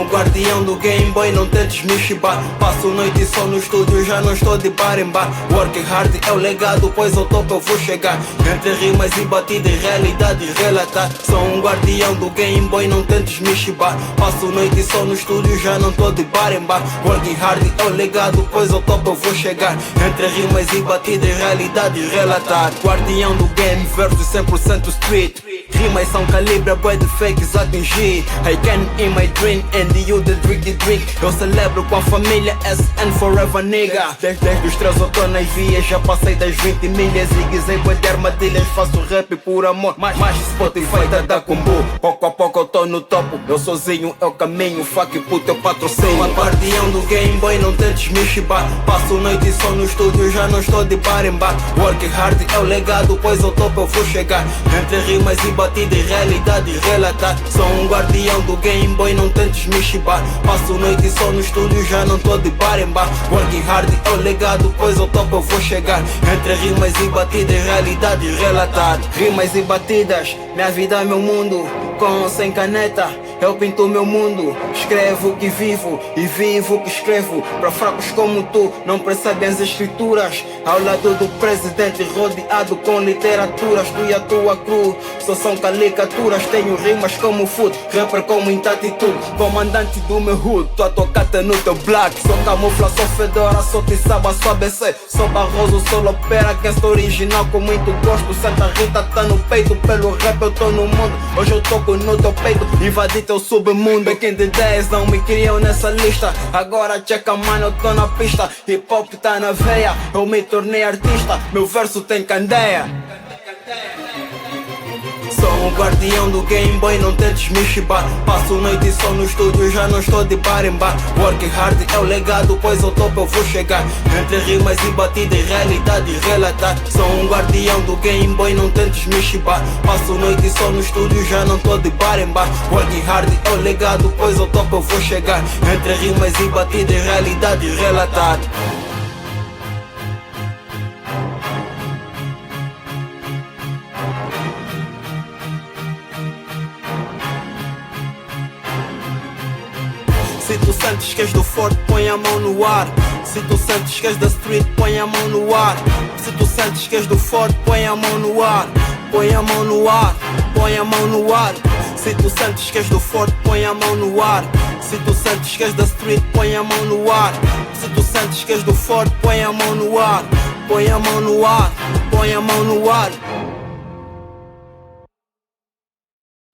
o guardião do Game Boy, não tentes me chibar. Passo noite só no estúdio, já não estou de bar em bar. Working hard é o legado, pois ao topo eu vou chegar. Entre rimas e batida e realidade relatar. Sou um guardião do Game Boy, não tentes me chibar. Passo noite só no estúdio, já não estou de bar em bar. Working hard é o legado, pois ao topo eu vou chegar. Entre rimas e batida e realidade relatar. Guardião do game versus 100% street. Rimas são calibre, boy de fakes atingir. I can in my dream and you the drink. Eu celebro com a família SN forever nigga. Desde os 3 eu tô nas vias, já passei das 20 milhas. E guisei bué de armadilhas, faço rap por amor. Mas Spotify tá da combo, pouco a pouco eu tô no topo. Eu sozinho é o caminho, fuck puto eu patrocínio. Sou guardião do Game Boy, não tentes me chibar. Passo noite só no estúdio, já não estou de bar em bar. Work hard é o legado, pois ao topo eu vou chegar. Entre rimas e batida e realidade relatar. Sou um guardião do Game Boy, não tentes me chibar. Passo noite só no estúdio, já não tô de bar em bar. Working hard é o legado, pois ao topo eu vou chegar. Entre rimas e batida e realidade relatar. Rimas e batidas, minha vida é meu mundo. Com ou sem caneta, eu pinto meu mundo. Escrevo o que vivo e vivo o que escrevo. Para fracos como tu, não percebem as escrituras. Ao lado do presidente, rodeado com literaturas. Tu e a tua crew, só são caricaturas. Tenho rimas como food, rapper com muita atitude. Comandante do meu hood, tua tocata no teu black. Sou camufla, sou fedora, sou tiçaba, sou ABC. Sou barroso, sou lopera, que sou original com muito gosto. Santa Rita tá no peito, pelo rap eu tô no mundo. Hoje eu toco no teu peito, invadi teu submundo. Back in the days não me queriam nessa lista. Agora checa mano, eu tô na pista. Hip hop tá na veia, eu me tornei artista. Meu verso tem candeia. Sou um guardião do Game Boy, não tentes me chibar. Passo noite só no estúdio, já não estou de bar em bar. Work hard é o legado, pois ao topo eu vou chegar. Entre rimas e batida e realidade relatar. Sou um guardião do Game Boy, não tentes me chibar. Passo noite só no estúdio, já não estou de bar em bar. Work hard é o legado, pois ao topo eu vou chegar. Entre rimas e batida e realidade relatar. Se tu sentes que és do forte, põe a mão no ar. Se tu sentes que és da street, põe a mão no ar. Se tu sentes que és do forte, põe a mão no ar. Põe a mão no ar, põe a mão no ar. Se tu sentes que és do forte, põe a mão no ar. Se tu sentes que és da street, põe a mão no ar. Se tu sentes que és do forte, põe a mão no ar. Põe a mão no ar, põe a mão no ar.